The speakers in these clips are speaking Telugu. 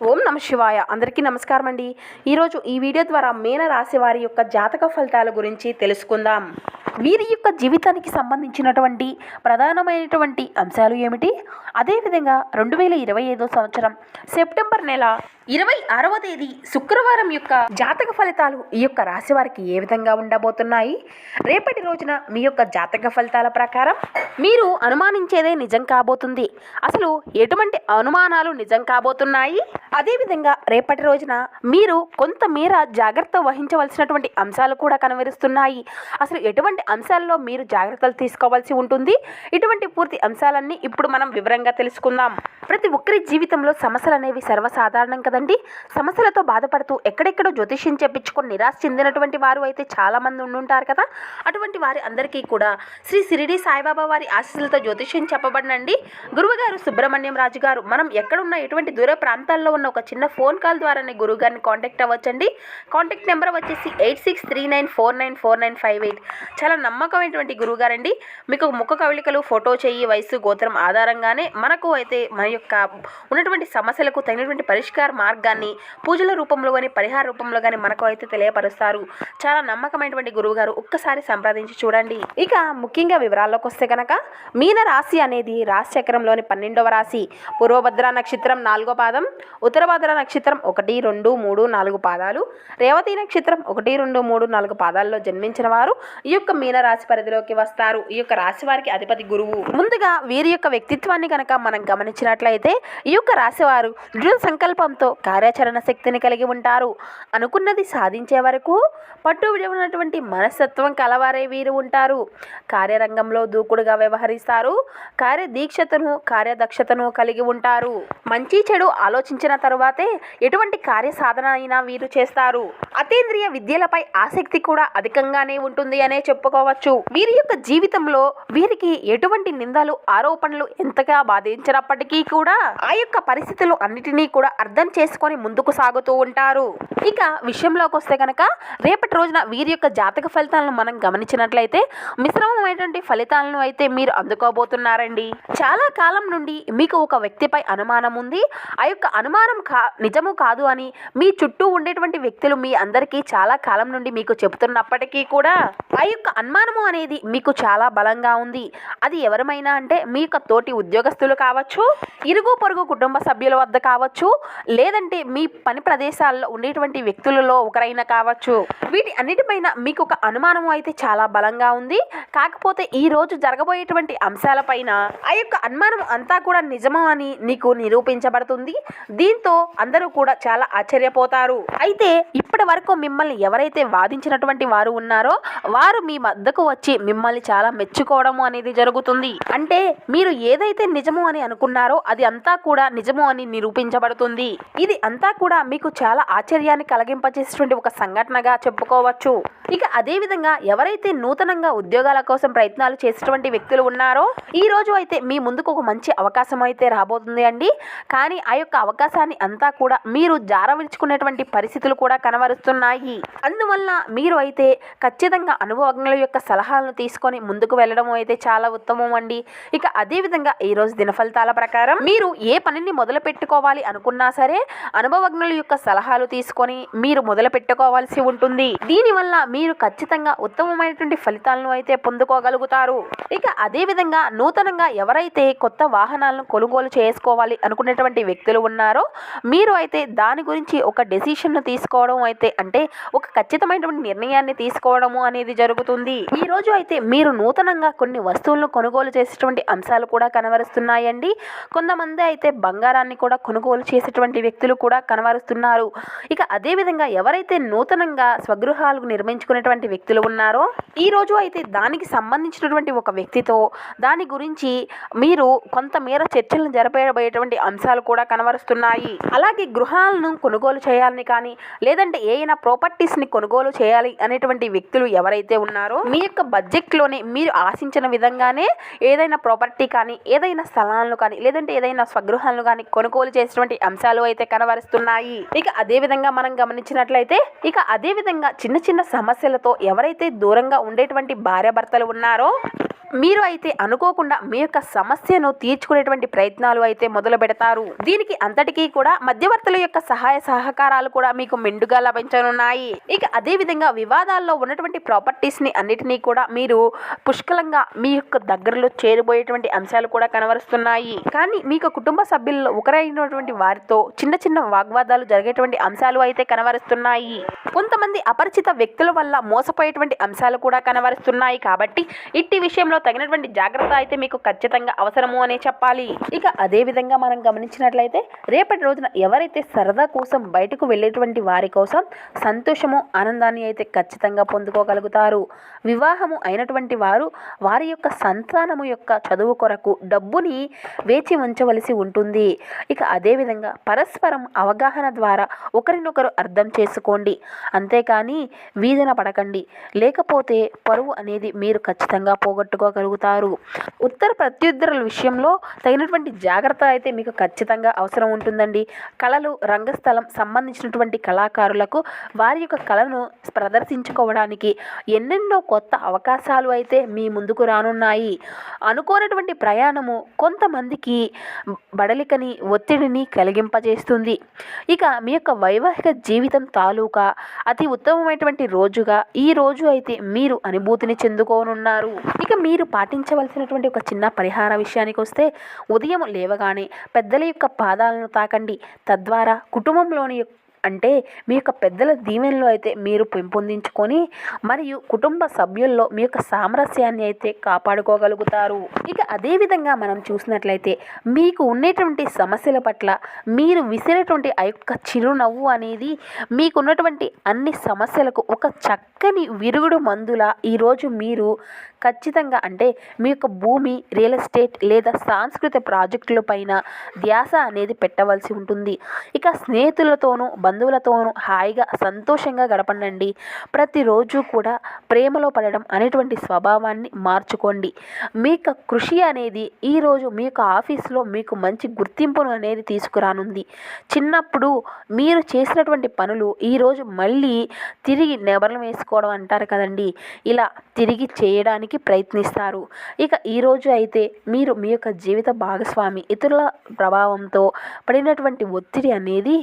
ఓం నమ శివాయ. అందరికీ నమస్కారం అండి. ఈరోజు ఈ వీడియో ద్వారా మీన రాశి వారి యొక్క జాతక ఫలితాల గురించి తెలుసుకుందాం. వీరి యొక్క జీవితానికి సంబంధించినటువంటి ప్రధానమైనటువంటి అంశాలు ఏమిటి, అదేవిధంగా 2025 సంవత్సరం సెప్టెంబర్ నెల 26వ తేదీ శుక్రవారం యొక్క జాతక ఫలితాలు ఈ యొక్క రాశి వారికి ఏ విధంగా ఉండబోతున్నాయి. రేపటి రోజున మీ యొక్క జాతక ఫలితాల ప్రకారం మీరు అనుమానించేదే నిజం కాబోతుంది. అసలు ఎటువంటి అనుమానాలు నిజం కాబోతున్నాయి, అదేవిధంగా రేపటి రోజున మీరు కొంతమేర జాగ్రత్త వహించవలసినటువంటి అంశాలు కూడా కనబరుస్తున్నాయి. అసలు ఎటువంటి అంశాల్లో మీరు జాగ్రత్తలు తీసుకోవాల్సి ఉంటుంది, ఇటువంటి పూర్తి అంశాలన్నీ ఇప్పుడు మనం వివరంగా తెలుసుకుందాం. ప్రతి ఒక్కరి జీవితంలో సమస్యలు అనేవి సర్వసాధారణం కదండి. సమస్యలతో బాధపడుతూ ఎక్కడెక్కడో జ్యోతిష్యం చెప్పించుకొని నిరాశ చెందినటువంటి వారు అయితే చాలా మంది ఉండుంటారు కదా. అటువంటి వారి అందరికీ కూడా శ్రీ షిరిడి సాయిబాబా వారి ఆశీస్సులతో జ్యోతిష్యం చెప్పబడినండి గురువుగారు సుబ్రహ్మణ్యం రాజు గారు. మనం ఎక్కడున్న ఎటువంటి దూర ప్రాంతాల్లో ఉన్న ఒక చిన్న ఫోన్ కాల్ ద్వారానే గురువు గారిని కాంటాక్ట్ అవ్వచ్చండి. కాంటాక్ట్ నెంబర్ వచ్చేసి 8639494958. చాలా నమ్మకమైనటువంటి గురువుగారండి. మీకు ముఖ కవళికలు, ఫోటో, చెయ్యి, వయసు, గోత్రం ఆధారంగానే మనకు అయితే మన యొక్క ఉన్నటువంటి సమస్యలకు తగినటువంటి పరిష్కార మార్గాన్ని పూజల రూపంలో కానీ పరిహార రూపంలో కానీ మనకు అయితే తెలియపరుస్తారు. చాలా నమ్మకమైనటువంటి గురువుగారు, ఒక్కసారి సంప్రదించి చూడండి. ఇక ముఖ్యంగా వివరాల్లోకి వస్తే కనుక మీన రాశి అనేది రాశి చక్రంలోని 12వ రాశి. పూర్వభద్ర నక్షత్రం 4వ పాదం, ఉత్తరభద్ర నక్షత్రం 1, 2, 3, 4 పాదాలు, రేవతి నక్షత్రం 1, 2, 3, 4 పాదాల్లో జన్మించిన వారు ఈ యొక్క మీన రాశి పరిధిలోకి వస్తారు. ఈ యొక్క రాశి వారికి అధిపతి గురువు. ముందుగా వీరి యొక్క వ్యక్తిత్వాన్ని కనుక మనం గమనించినట్లయితే ఈ యొక్క రాశి వారు దృఢ సంకల్పంతో కార్యాచరణ శక్తిని కలిగి ఉంటారు. అనుకున్నది సాధించే వరకు పట్టు విడవనటువంటి మనస్తత్వం కలవారే వీరు ఉంటారు. కార్యరంగంలో దూకుడుగా వ్యవహరిస్తారు. కార్యదీక్షతను, కార్యదక్షతను కలిగి ఉంటారు. మంచి చెడు ఆలోచించిన తరువాతే ఎటువంటి కార్యసాధన అయినా వీరు చేస్తారు. అతీంద్రియ విద్యలపై ఆసక్తి కూడా అధికంగానే ఉంటుంది అనే చెప్పుకోవచ్చు. వీరి యొక్క జీవితంలో వీరికి ఎటువంటి నిందలు, ఆరోపణలు ఎంతగా బాధించినప్పటికీ కూడా ఆ యొక్క పరిస్థితులు అన్నిటినీ కూడా అర్థం చేసుకొని ముందుకు సాగుతూ ఉంటారు. ఇక విషయంలోకి వస్తే కనుక రేపటి రోజున వీరి యొక్క జాతక ఫలితాలను మనం గమనించినట్లయితే మిశ్రమమైనటువంటి ఫలితాలను అయితే మీరు అందుకోబోతున్నారండి. చాలా కాలం నుండి మీకు ఒక వ్యక్తిపై అనుమానం ఉంది. ఆ యొక్క అనుమానం నిజము కాదు అని మీ చుట్టూ ఉండేటువంటి వ్యక్తులు మీ అందరికీ చాలా కాలం నుండి మీకు చెబుతున్నప్పటికీ కూడా ఆ యొక్క అనుమానము అనేది మీకు చాలా బలంగా ఉంది. అది ఎవరమైనా అంటే మీ యొక్క తోటి ఉద్యోగస్తులు కావచ్చు, ఇరుగు పొరుగు కుటుంబ సభ్యుల వద్ద కావచ్చు, లేదంటే మీ పని ప్రదేశాల్లో ఉండేటువంటి వ్యక్తులలో ఒకరైనా కావచ్చు. వీటి అన్నిటిపైన మీకు ఒక అనుమానం అయితే చాలా బలంగా ఉంది. కాకపోతే ఈ రోజు జరగబోయేటువంటి అంశాలపైన ఆ యొక్క అనుమానం అంతా కూడా నిజము అని నీకు నిరూపించబడుతుంది. దీంతో అందరూ కూడా చాలా ఆశ్చర్యపోతారు. అయితే ఇప్పటి వరకు మిమ్మల్ని ఎవరైతే వాదించినటువంటి వారు ఉన్నారో వారు మీ వద్దకు వచ్చి మిమ్మల్ని చాలా మెచ్చుకోవడము అనేది జరుగుతుంది. అంటే మీరు ఏదైతే నిజము అని అనుకున్నారో అది అంతా కూడా నిజము అని నిరూపించబడుతుంది. ఇది అంతా కూడా మీకు చాలా ఆశ్చర్యాన్ని కలిగింపచేసేటువంటి ఒక సంఘటనగా చెప్పుకోవచ్చు. ఇక అదే విధంగా ఎవరైతే నూతనంగా ఉద్యోగాల కోసం ప్రయత్నాలు చేసేటువంటి వ్యక్తులు ఉన్నారో ఈ రోజు అయితే మీ ముందుకు ఒక మంచి అవకాశం అయితే రాబోతుంది అండి. కానీ ఆ యొక్క అవకాశాన్ని అంతా కూడా మీరు జారవిడుచుకునేటువంటి పరిస్థితులు కూడా కనబరుస్తున్నాయి. అందువల్ల మీరు అయితే ఖచ్చితంగా అనుభవజ్ఞుల యొక్క సలహాలను తీసుకొని ముందుకు వెళ్ళడం అయితే చాలా ఉత్తమం అండి. ఇక అదే విధంగా ఈ రోజు దిన ఫలితాల ప్రకారం మీరు ఏ పనిని మొదలు పెట్టుకోవాలి అనుకున్నా సరే అనుభవజ్ఞుల యొక్క సలహాలు తీసుకొని మీరు మొదలు పెట్టుకోవాల్సి ఉంటుంది. దీనివల్ల మీరు ఖచ్చితంగా ఉత్తమమైనటువంటి ఫలితాలను అయితే పొందుకోగలుగుతారు. ఇక అదే విధంగా నూతనంగా ఎవరైతే కొత్త వాహనాలను కొనుగోలు చేసుకోవాలి అనుకునేటువంటి వ్యక్తులు ఉన్నారో మీరు అయితే దాని గురించి ఒక డెసిషన్ను తీసుకోవడం అయితే అంటే ఒక ఖచ్చితమైనటువంటి నిర్ణయాన్ని తీసుకోవడము అనేది జరుగుతుంది. ఈ రోజు అయితే మీరు నూతనంగా కొన్ని వస్తువులను కొనుగోలు చేసేటువంటి అంశాలు కూడా కనబరుస్తున్నాయండి. కొంతమంది అయితే బంగారాన్ని కూడా కొనుగోలు చేసేటువంటి వ్యక్తులు కూడా కనబరుస్తున్నారు. ఇక అదే విధంగా ఎవరైతే నూతనంగా స్వగృహాలు నిర్మించుకునేటువంటి వ్యక్తులు ఉన్నారో ఈ రోజు అయితే దానికి సంబంధించినటువంటి ఒక వ్యక్తితో దాని గురించి మీరు కొంతమేర చర్చలను జరపబోయేటువంటి అంశాలు కూడా కనబరుస్తున్నాయి. అలాగే గృహాలను కొనుగోలు చేయాలని కానీ లేదంటే ఏదైనా ప్రాపర్టీస్ని కొనుగోలు చేయాలి అనేటువంటి వ్యక్తులు ఎవరైతే ఉన్నారో మీ యొక్క బడ్జెట్లోనే మీరు ఆశించిన విధంగానే ఏదైనా ప్రాపర్టీ కానీ ఏదైనా స్థలాలను కానీ లేదంటే ఏదైనా స్వగృహాలను కానీ కొనుగోలు చేసేటువంటి అంశాలు అయితే కనబరుస్తున్నాయి. ఇక అదే విధంగా మనం గమనించినట్లయితే ఇక అదే విధంగా చిన్న చిన్న సమస్యలతో ఎవరైతే దూరంగా ఉండేటువంటి భార్యాభర్తలు ఉన్నారో మీరు అయితే అనుకోకుండా మీ యొక్క సమస్యను తీర్చుకునేటువంటి ప్రయత్నాలు అయితే మొదలు పెడతారు. దీనికి అంతటికీ కూడా మధ్యవర్తుల యొక్క సహాయ సహకారాలు కూడా మీకు మెండుగా లభించనున్నాయి. ఇక అదేవిధంగా వివాదాల్లో ఉన్నటువంటి ప్రాపర్టీస్ని అన్నిటినీ కూడా మీరు పుష్కలంగా మీ యొక్క దగ్గరలో చేరిపోయేటువంటి అంశాలు కూడా కనబరుస్తున్నాయి. కానీ మీకు కుటుంబ సభ్యుల్లో ఒకరైనటువంటి వారితో చిన్న చిన్న వాగ్వాదాలు జరిగేటువంటి అంశాలు అయితే కనబరుస్తున్నాయి. కొంతమంది అపరిచిత వ్యక్తుల వల్ల మోసపోయేటువంటి అంశాలు కూడా కనబరుస్తున్నాయి. కాబట్టి ఇట్టి విషయంలో తగినటువంటి జాగ్రత్త అయితే మీకు ఖచ్చితంగా అవసరము అనే చెప్పాలి. ఇక అదే విధంగా మనం గమనించినట్లయితే రేపటి రోజున ఎవరైతే సరదా కోసం బయటకు వెళ్ళేటువంటి వారి కోసం సంతోషము ఆనందాన్ని అయితే ఖచ్చితంగా పొందుకోగలుగుతారు. వివాహము అయినటువంటి వారు వారి యొక్క సంతానము యొక్క చదువు కొరకు డబ్బుని వేచి ఉంచవలసి ఉంటుంది. ఇక అదేవిధంగా పరస్పరం అవగాహన ద్వారా ఒకరినొకరు అర్థం చేసుకోండి, అంతేకాని వీధిన పడకండి, లేకపోతే పరువు అనేది మీరు ఖచ్చితంగా పోగొట్టుకోగలుగుతారు. ఉత్తర ప్రత్యుత్తరాల విషయంలో తగినటువంటి జాగ్రత్త అయితే మీకు ఖచ్చితంగా అవసరం ఉంటుందండి. కళలు రంగస్థలం సంబంధించినటువంటి కళాకారులకు వారి యొక్క కళను ప్రదర్శించుకోవడానికి ఎన్నెన్నో కొత్త అవకాశాలు అయితే మీ ముందుకు రానున్నాయి. అనుకోనటువంటి ప్రయాణము కొంతమందికి బడలికని ఒత్తిడిని కలిగింపజేస్తుంది. ఇక మీ యొక్క వైవాహిక జీవితం తాలూకా అతి ఉత్తమమైనటువంటి రోజుగా ఈ రోజు అయితే మీరు అనుభూతిని చెందుకోనున్నారు. ఇక మీరు పాటించవలసినటువంటి ఒక చిన్న పరిహార విషయానికి వస్తే ఉదయం లేవగానే పెద్దల యొక్క పాదాలను తాకండి. తద్వారా కుటుంబంలోని అంటే మీ యొక్క పెద్దల దీవెనలు అయితే మీరు పెంపొందించుకొని మరియు కుటుంబ సభ్యుల్లో మీ యొక్క సామరస్యాన్ని అయితే కాపాడుకోగలుగుతారు. ఇక అదేవిధంగా మనం చూసినట్లయితే మీకు ఉండేటువంటి సమస్యల పట్ల మీరు విసిరేటువంటి ఆ యొక్క చిరునవ్వు అనేది మీకున్నటువంటి అన్ని సమస్యలకు ఒక చక్కని విరుగుడు మందులా ఈరోజు మీరు ఖచ్చితంగా అంటే మీ యొక్క భూమి, రియల్ ఎస్టేట్ లేదా సాంస్కృతిక ప్రాజెక్టుల పైన ధ్యాస అనేది పెట్టవలసి ఉంటుంది. ఇక స్నేహితులతోనూ బంధువులతోనూ హాయిగా సంతోషంగా గడపండి. ప్రతిరోజు కూడా ప్రేమలో పడడం అనేటువంటి స్వభావాన్ని మార్చుకోండి. మీ యొక్క కృషి అనేది ఈరోజు మీ యొక్క ఆఫీస్లో మీకు మంచి గుర్తింపును అనేది తీసుకురానుంది. చిన్నప్పుడు మీరు చేసినటువంటి పనులు ఈరోజు మళ్ళీ తిరిగి నెబర్లు వేసుకోవడం అంటారు కదండి, ఇలా తిరిగి చేయడానికి ప్రయత్నిస్తారు. ఇక ఈరోజు అయితే మీరు మీ యొక్క జీవిత భాగస్వామి ఇతరుల ప్రభావంతో పడినటువంటి ఒత్తిడి అనేది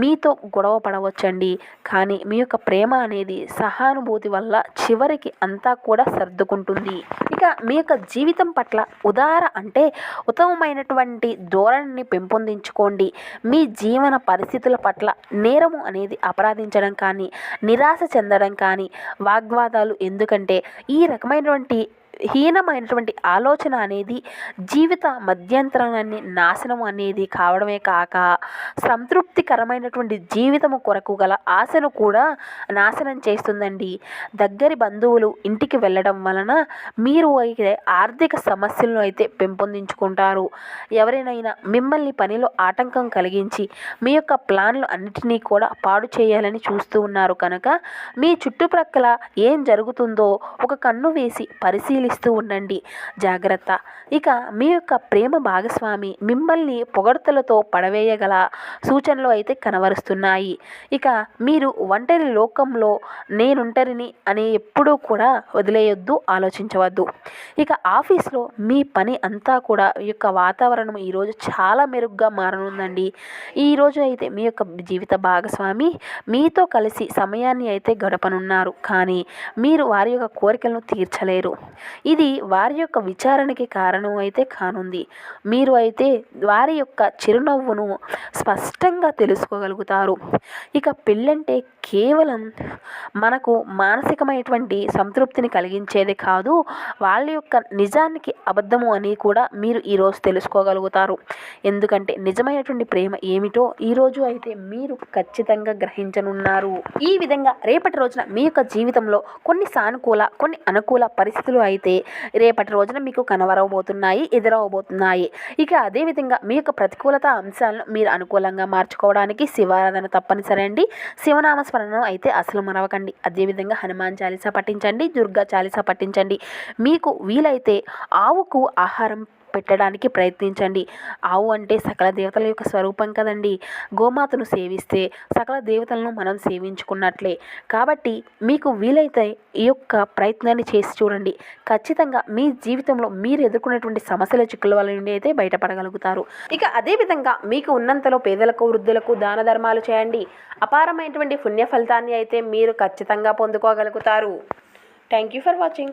మీతో గొడవ పడవచ్చండి. కానీ మీ యొక్క ప్రేమ అనేది సహానుభూతి వల్ల చివరికి అంతా కూడా సర్దుకుంటుంది. ఇక మీ యొక్క జీవితం పట్ల ఉత్తమమైనటువంటి ధోరణిని పెంపొందించుకోండి. మీ జీవన పరిస్థితుల పట్ల నేరము అనేది అపరాధించడం కానీ నిరాశ చెందడం కానీ వాగ్వాదాలు ఎందుకంటే ఈ రకమైనటువంటి హీనమైనటువంటి ఆలోచన అనేది జీవిత మధ్యంతరాన్ని నాశనం అనేది కావడమే కాక సంతృప్తికరమైనటువంటి జీవితము కొరకు గల ఆశను కూడా నాశనం చేస్తుందండి. దగ్గరి బంధువులు ఇంటికి వెళ్ళడం వలన మీరు అయితే ఆర్థిక సమస్యలను అయితే పెంపొందించుకుంటారు. ఎవరైనా మిమ్మల్ని పనిలో ఆటంకం కలిగించి మీ యొక్క ప్లాన్లు అన్నిటినీ కూడా పాడు చేయాలని చూస్తూ ఉన్నారు కనుక మీ చుట్టుప్రక్కల ఏం జరుగుతుందో ఒక కన్ను వేసి పరిశీలిస్తూ ఉండండి. జాగ్రత్త. ఇక మీ యొక్క ప్రేమ భాగస్వామి మిమ్మల్ని పొగడ్తలతో పడవేయగల సూచనలు అయితే కనబరుస్తున్నాయి. ఇక మీరు ఒంటరి లోకంలో నేనుంటరిని అని ఎప్పుడూ కూడా వదిలేయొద్దు, ఆలోచించవద్దు. ఇక ఆఫీస్లో మీ పని అంతా కూడా ఈ యొక్క వాతావరణం ఈరోజు చాలా మెరుగ్గా మారనుందండి. ఈరోజు అయితే మీ యొక్క జీవిత భాగస్వామి మీతో కలిసి సమయాన్ని అయితే గడపనున్నారు. కానీ మీరు వారి యొక్క కోరికలను తీర్చలేరు. ఇది వారి యొక్క విచారణకి కారణం అయితే కానుంది. మీరు అయితే వారి యొక్క చిరునవ్వును స్పష్టంగా తెలుసుకోగలుగుతారు. ఇక పెళ్ళంటే కేవలం మనకు మానసికమైనటువంటి సంతృప్తిని కలిగించేది కాదు, వాళ్ళ యొక్క నిజానికి అబద్ధము అని కూడా మీరు ఈరోజు తెలుసుకోగలుగుతారు. ఎందుకంటే నిజమైనటువంటి ప్రేమ ఏమిటో ఈరోజు అయితే మీరు ఖచ్చితంగా గ్రహించనున్నారు. ఈ విధంగా రేపటి రోజున మీ యొక్క జీవితంలో కొన్ని సానుకూల కొన్ని అనుకూల పరిస్థితులు అయితే రేపటి రోజున మీకు కనబరవబోతున్నాయి, ఎదురవబోతున్నాయి. ఇక అదేవిధంగా మీ యొక్క ప్రతికూలత అంశాలను మీరు అనుకూలంగా మార్చుకోవడానికి శివారాధన తప్పనిసరి అండి. శివనామ స్మరణం అయితే అసలు మరవకండి. అదేవిధంగా హనుమాన్ చాలీసా పఠించండి, దుర్గా చాలీసా పఠించండి. మీకు వీలైతే ఆవుకు ఆహారం పెట్టడానికి ప్రయత్నించండి. ఆవు అంటే సకల దేవతల యొక్క స్వరూపం కదండి. గోమాతను సేవిస్తే సకల దేవతలను మనం సేవించుకున్నట్లే. కాబట్టి మీకు వీలైతే ఈ యొక్క ప్రయత్నాన్ని చేసి చూడండి. ఖచ్చితంగా మీ జీవితంలో మీరు ఎదుర్కొనేటువంటి సమస్యల చిక్కుల వల్ల నుండి అయితే బయటపడగలుగుతారు. ఇక అదేవిధంగా మీకు ఉన్నంతలో పేదలకు, వృద్ధులకు దాన ధర్మాలు చేయండి. అపారమైనటువంటి పుణ్య ఫలితాన్ని అయితే మీరు ఖచ్చితంగా పొందుకోగలుగుతారు. Thank you for watching.